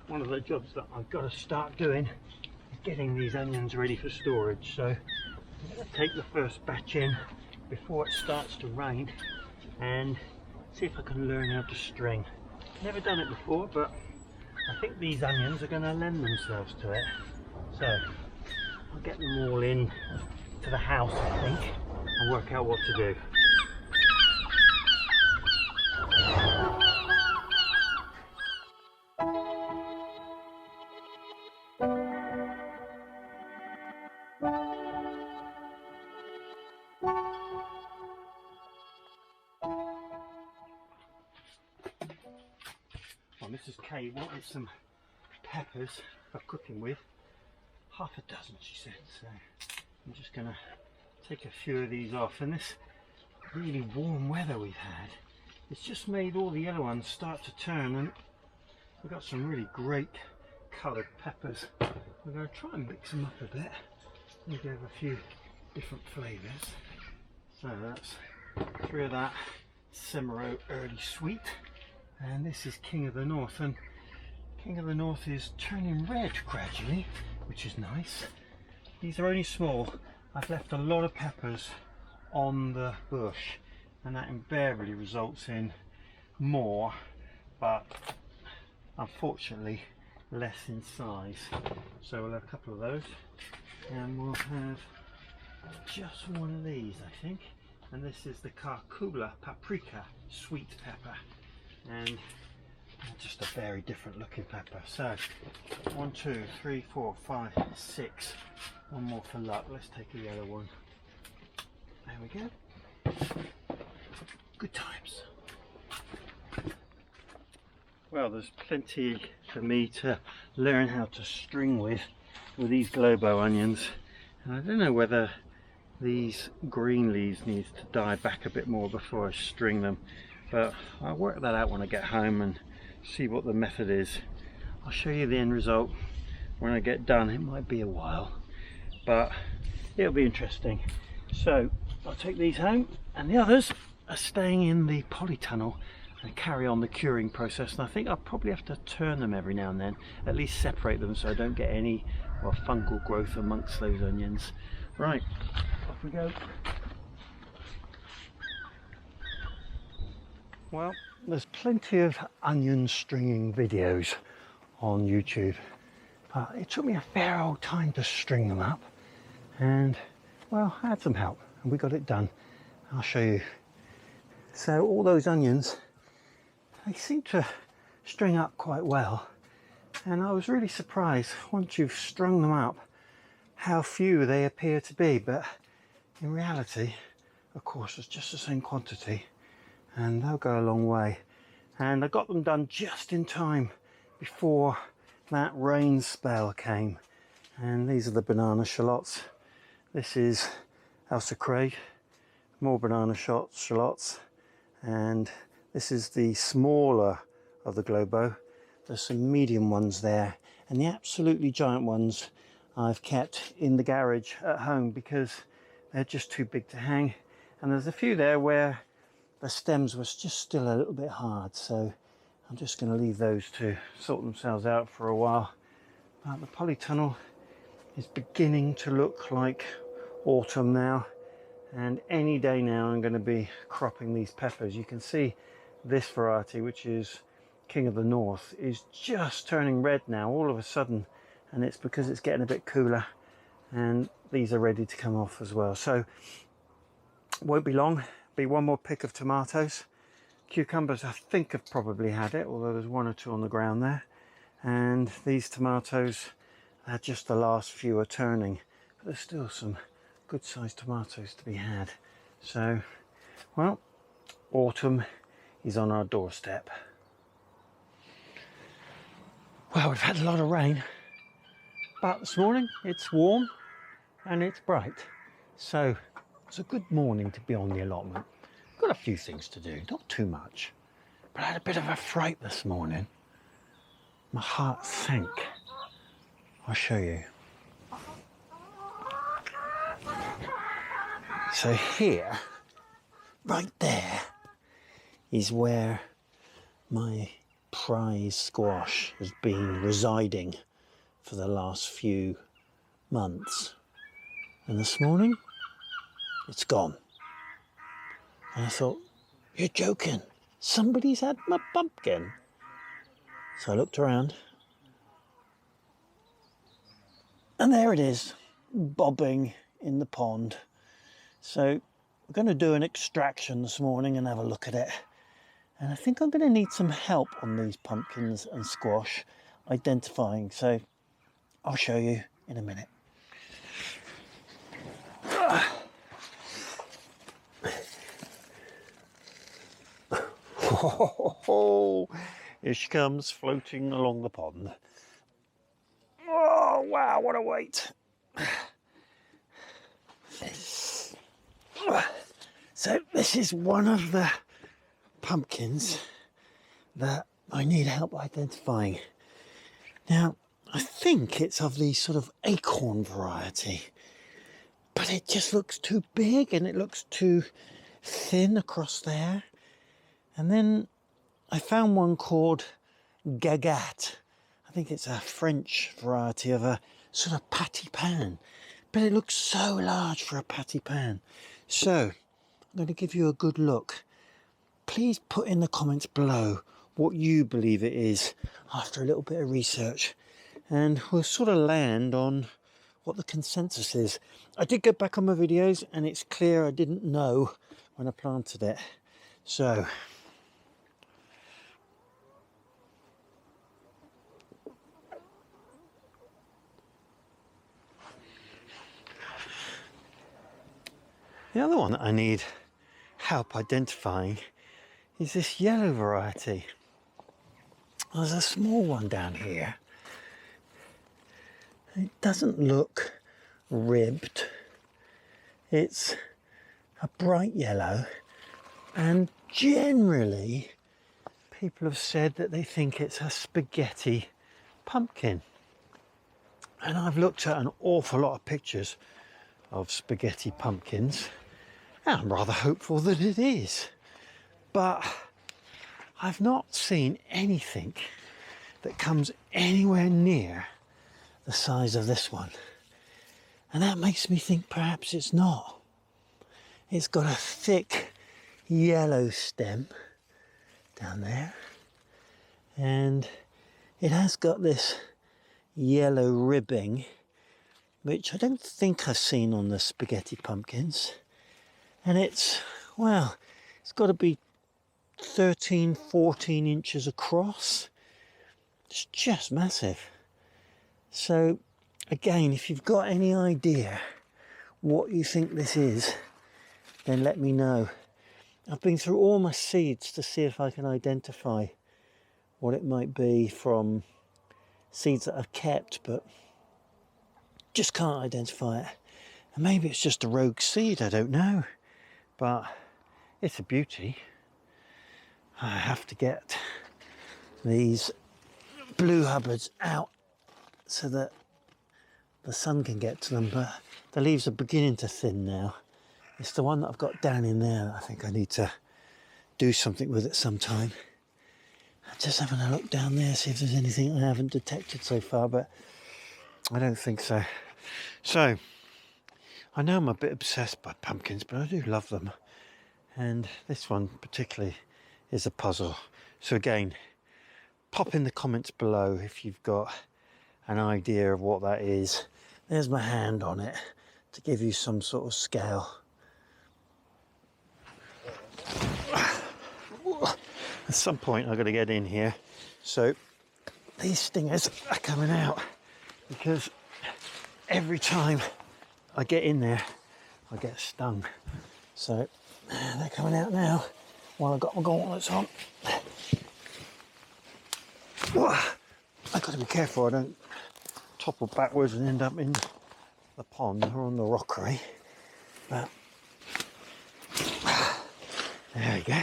one of the jobs that I've got to start doing is getting these onions ready for storage. So I'm going to take the first batch in before it starts to rain and see if I can learn how to string. Never done it before, but I think these onions are going to lend themselves to it. So I'll get them all in to the house, I think, and work out what to do. Well, Mrs. K wanted some peppers for cooking with. Half a dozen, she said, so I'm just going to take a few of these off. And this really warm weather we've had, it's just made all the yellow ones start to turn, and we've got some really great coloured peppers. We're going to try and mix them up a bit and give a few different flavours. So that's 3 of that Cimarron Early Sweet, and this is King of the North, and King of the North is turning red gradually, which is nice. These are only small. I've left a lot of peppers on the bush, and that invariably results in more, but unfortunately less in size. So we'll have a couple of those, and we'll have just one of these, I think, and this is the Karkula Paprika Sweet Pepper, and just a very different looking pepper. So 1, 2, 3, 4, 5, 6. One more for luck. Let's take a yellow one. There we go. Good times. Well, there's plenty for me to learn how to string with these globo onions, and I don't know whether these green leaves need to die back a bit more before I string them, but I'll work that out when I get home and see what the method is. I'll show you the end result when I get done. It might be a while, but it'll be interesting. So I'll take these home, and the others are staying in the polytunnel and carry on the curing process. And I think I'll probably have to turn them every now and then, at least separate them so I don't get any fungal growth amongst those onions. Right, off we go. Well, there's plenty of onion stringing videos on YouTube. It took me a fair old time to string them up, and well, I had some help and we got it done. I'll show you. So all those onions, they seem to string up quite well, and I was really surprised once you've strung them up how few they appear to be, but in reality, of course, it's just the same quantity, and they'll go a long way. And I got them done just in time before that rain spell came. And these are the banana shallots. This is Elsa Craig, more banana shallots, and this is the smaller of the globo. There's some medium ones there, and the absolutely giant ones I've kept in the garage at home because they're just too big to hang. And there's a few there where the stems was just still a little bit hard, so I'm just going to leave those to sort themselves out for a while. But the polytunnel is beginning to look like autumn now, and any day now I'm going to be cropping these peppers. You can see this variety, which is King of the North, is just turning red now all of a sudden, and it's because it's getting a bit cooler, and these are ready to come off as well. So won't be long, be one more pick of tomatoes. Cucumbers I think have probably had it, although there's 1 or 2 on the ground there. And these tomatoes are just the last few are turning, but there's still some good sized tomatoes to be had. So, well, autumn is on our doorstep. Well, we've had a lot of rain, but this morning it's warm and it's bright. So it's a good morning to be on the allotment. Got a few things to do, not too much, but I had a bit of a fright this morning. My heart sank. I'll show you. So here, right there, is where my prize squash has been residing for the last few months. And this morning, it's gone. And I thought, you're joking. Somebody's had my pumpkin. So I looked around. And there it is, bobbing in the pond. So we're going to do an extraction this morning and have a look at it. And I think I'm going to need some help on these pumpkins and squash identifying. So I'll show you in a minute. Oh, here she comes floating along the pond. Oh, wow, what a weight. So this is one of the pumpkins that I need help identifying. Now, I think it's of the sort of acorn variety, but it just looks too big and it looks too thin across there. And then I found one called Gagat. I think it's a French variety of a sort of patty pan, but it looks so large for a patty pan. So I'm going to give you a good look. Please put in the comments below what you believe it is after a little bit of research, and we'll sort of land on what the consensus is. I did go back on my videos and it's clear I didn't know when I planted it. So the other one that I need help identifying is this yellow variety. There's a small one down here. It doesn't look ribbed. It's a bright yellow, and generally people have said that they think it's a spaghetti pumpkin. And I've looked at an awful lot of pictures of spaghetti pumpkins, and I'm rather hopeful that it is. But I've not seen anything that comes anywhere near the size of this one. And that makes me think perhaps it's not. It's got a thick yellow stem down there, and it has got this yellow ribbing, which I don't think I've seen on the spaghetti pumpkins. And it's, well, it's got to be 13, 14 inches across. It's just massive. So again, if you've got any idea what you think this is, then let me know. I've been through all my seeds to see if I can identify what it might be from seeds that I've kept, but just can't identify it. And maybe it's just a rogue seed, I don't know, but it's a beauty. I have to get these blue hubbards out so that the sun can get to them, but the leaves are beginning to thin now. It's the one that I've got down in there that I think I need to do something with it sometime. I'm just having a look down there, see if there's anything I haven't detected so far, but I don't think so. So, I know I'm a bit obsessed by pumpkins, but I do love them. And this one particularly is a puzzle. So again, pop in the comments below if you've got an idea of what that is. There's my hand on it to give you some sort of scale. At some point I've got to get in here. So these stingers are coming out because every time I get in there I get stung. So they're coming out now while I've got my gauntlets on. I've got to be careful I don't topple backwards and end up in the pond or on the rockery. But there we go.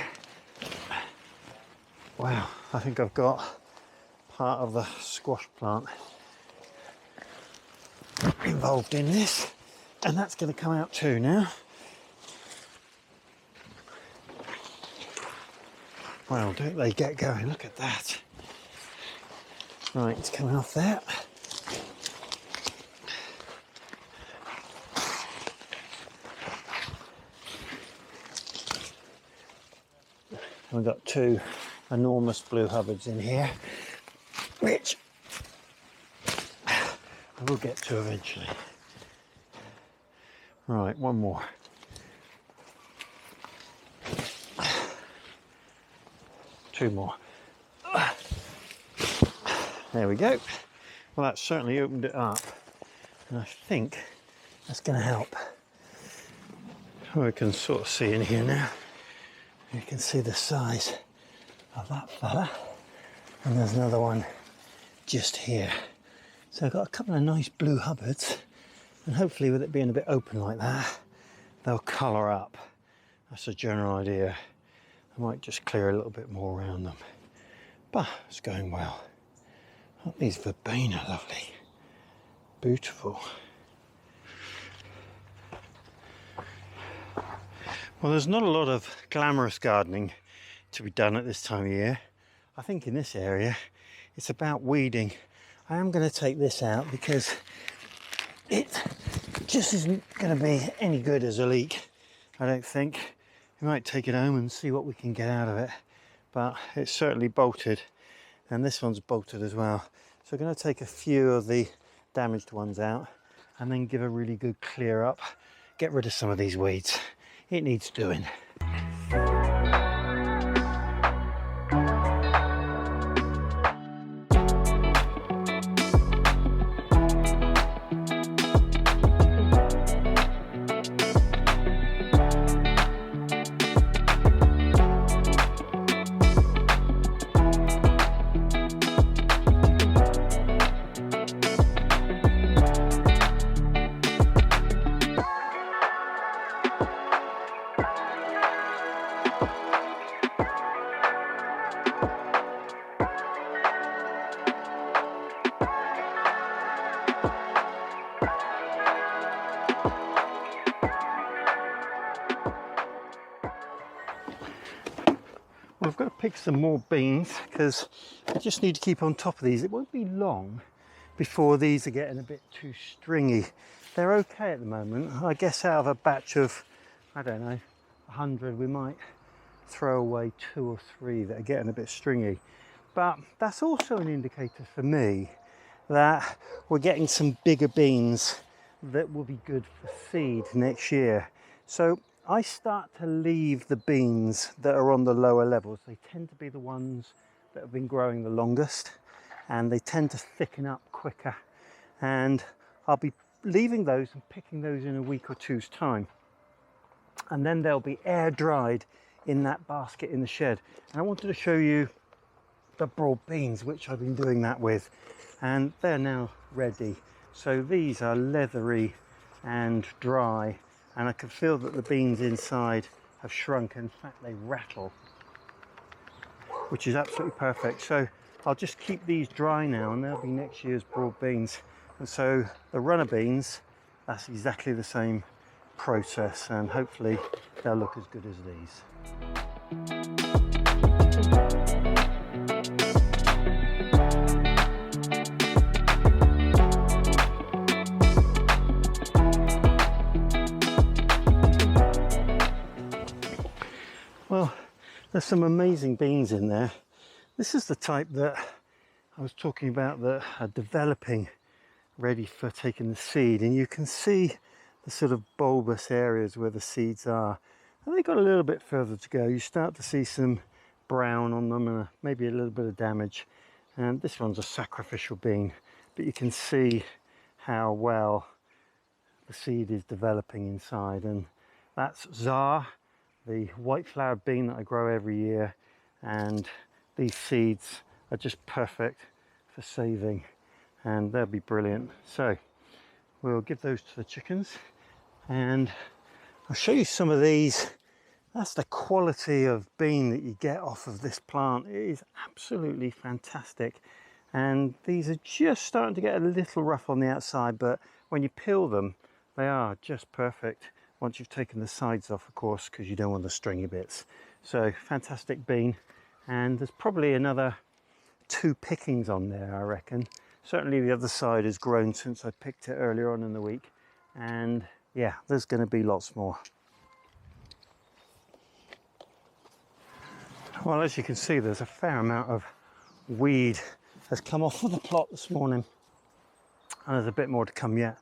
Wow, I think I've got part of the squash plant involved in this, and that's going to come out too now. Wow, don't they get going? Look at that. Right, it's coming off there. We've got two enormous blue hubbards in here, which I will get to eventually. Right, one more. Two more. There we go. Well, that certainly opened it up, and I think that's going to help. We can sort of see in here now. You can see the size of that fella, and there's another one just here. So I've got a couple of nice blue hubbards, and hopefully with it being a bit open like that, they'll colour up. That's a general idea. I might just clear a little bit more around them, but it's going well. Oh, these verbena are lovely, beautiful. Well, there's not a lot of glamorous gardening to be done at this time of year. I think in this area it's about weeding. I am going to take this out because it just isn't going to be any good as a leek, I don't think. We might take it home and see what we can get out of it, but it's certainly bolted, and this one's bolted as well. So I'm going to take a few of the damaged ones out and then give a really good clear up, get rid of some of these weeds. It needs doing. Well, I've got to pick some more beans because I just need to keep on top of these. It won't be long before these are getting a bit too stringy. They're okay at the moment. I guess out of a batch of, I don't know, 100, we might throw away 2 or 3 that are getting a bit stringy. But that's also an indicator for me that we're getting some bigger beans that will be good for seed next year. So I start to leave the beans that are on the lower levels. They tend to be the ones that have been growing the longest, and they tend to thicken up quicker. And I'll be leaving those and picking those in a week or two's time. And then they'll be air dried in that basket in the shed. And I wanted to show you the broad beans, which I've been doing that with, and they're now ready. So these are leathery and dry, and I can feel that the beans inside have shrunk. In fact, they rattle, which is absolutely perfect. So I'll just keep these dry now, and they'll be next year's broad beans. And so the runner beans, that's exactly the same process, and hopefully they'll look as good as these. Well, there's some amazing beans in there. This is the type that I was talking about that are developing, ready for taking the seed, and you can see the sort of bulbous areas where the seeds are, and they've got a little bit further to go. You start to see some brown on them and maybe a little bit of damage, and this one's a sacrificial bean, but you can see how well the seed is developing inside. And that's Czar, the white flowered bean that I grow every year, and these seeds are just perfect for saving, and they'll be brilliant. So we'll give those to the chickens, and I'll show you some of these. That's the quality of bean that you get off of this plant. It is absolutely fantastic, and these are just starting to get a little rough on the outside, but when you peel them, they are just perfect. Once you've taken the sides off, of course, because you don't want the stringy bits. So fantastic bean, and there's probably another 2 pickings on there, I reckon. Certainly the other side has grown since I picked it earlier on in the week, and yeah, there's going to be lots more. Well, as you can see, there's a fair amount of weed has come off of the plot this morning, and there's a bit more to come yet.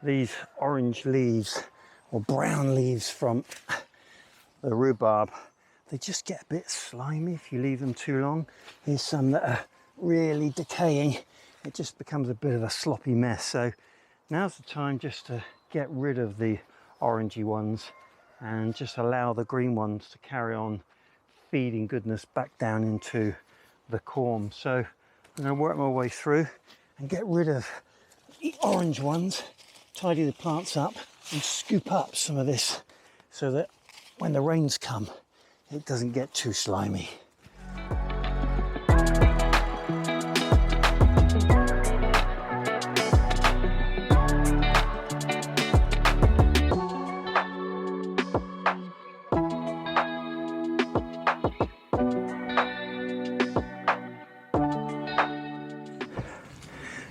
These orange leaves or brown leaves from the rhubarb, they just get a bit slimy if you leave them too long. Here's some that are really decaying. It just becomes a bit of a sloppy mess. So now's the time just to get rid of the orangey ones and just allow the green ones to carry on feeding goodness back down into the corm. So I'm going to work my way through and get rid of the orange ones, tidy the plants up and scoop up some of this so that when the rains come, it doesn't get too slimy.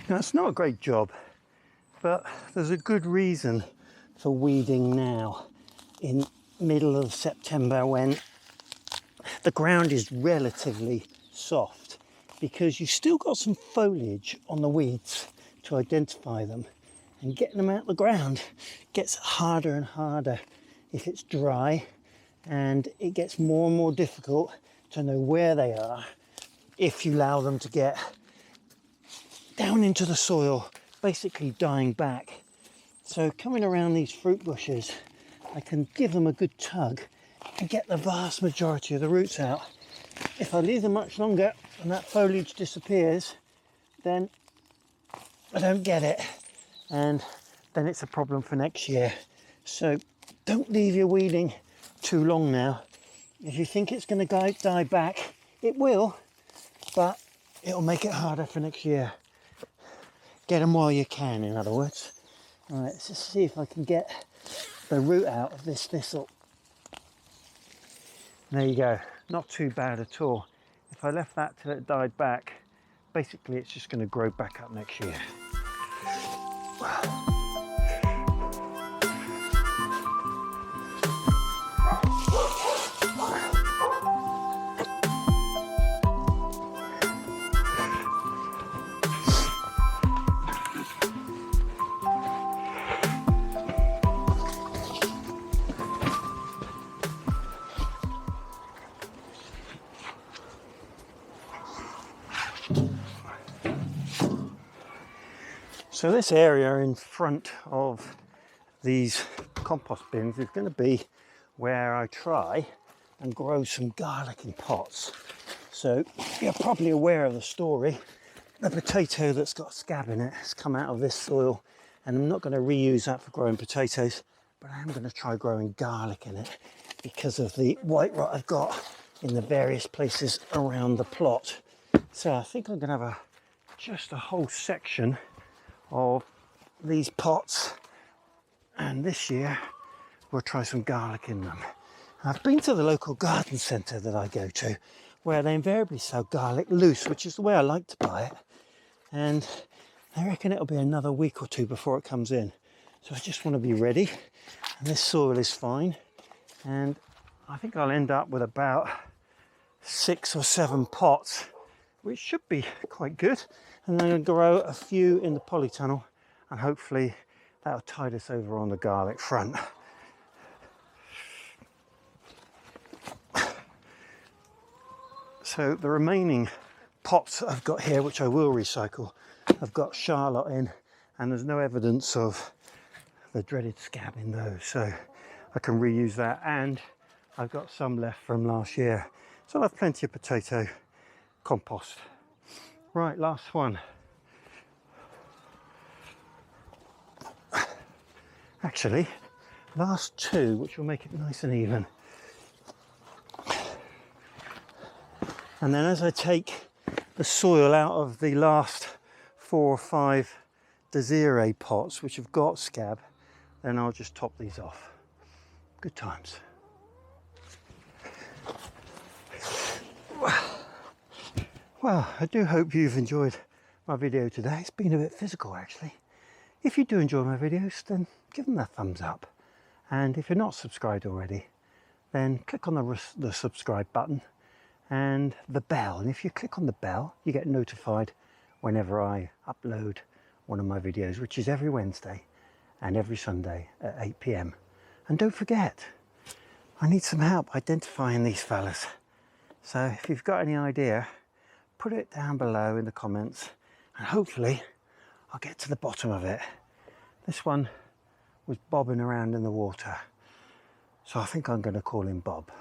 Now, it's not a great job, but there's a good reason for weeding now in middle of September when the ground is relatively soft, because you've still got some foliage on the weeds to identify them, and getting them out of the ground gets harder and harder if it's dry, and it gets more and more difficult to know where they are if you allow them to get down into the soil, basically dying back. So coming around these fruit bushes, I can give them a good tug and get the vast majority of the roots out. If I leave them much longer and that foliage disappears, then I don't get it, and then it's a problem for next year. So don't leave your weeding too long now. If you think it's going to die back, it will, but it'll make it harder for next year. Get them while you can, in other words. All right, let's just see if I can get the root out of this thistle. There you go, not too bad at all. If I left that till it died back, basically it's just going to grow back up next year. So this area in front of these compost bins is going to be where I try and grow some garlic in pots. So you're probably aware of the story. The potato that's got a scab in it has come out of this soil, and I'm not going to reuse that for growing potatoes, but I am going to try growing garlic in it because of the white rot I've got in the various places around the plot. So I think I'm going to have just a whole section of these pots, and this year we'll try some garlic in them. I've been to the local garden centre that I go to, where they invariably sell garlic loose, which is the way I like to buy it, and I reckon it'll be another week or two before it comes in. So I just want to be ready, and this soil is fine, and I think I'll end up with about 6 or 7 pots, which should be quite good. And then I'll grow a few in the polytunnel, and hopefully that'll tide us over on the garlic front. So the remaining pots I've got here, which I will recycle, I've got Charlotte in, and there's no evidence of the dreaded scab in those, so I can reuse that, and I've got some left from last year. So I'll have plenty of potato compost. Right, last one. Actually, last 2, which will make it nice and even. And then as I take the soil out of the last 4 or 5 Desiree pots, which have got scab, then I'll just top these off. Good times. Well, I do hope you've enjoyed my video today. It's been a bit physical actually. If you do enjoy my videos, then give them a thumbs up. And if you're not subscribed already, then click on the subscribe button and the bell. And if you click on the bell, you get notified whenever I upload one of my videos, which is every Wednesday and every Sunday at 8 p.m. And don't forget, I need some help identifying these fellas. So if you've got any idea, put it down below in the comments and hopefully I'll get to the bottom of it. This one was bobbing around in the water, so I think I'm going to call him Bob.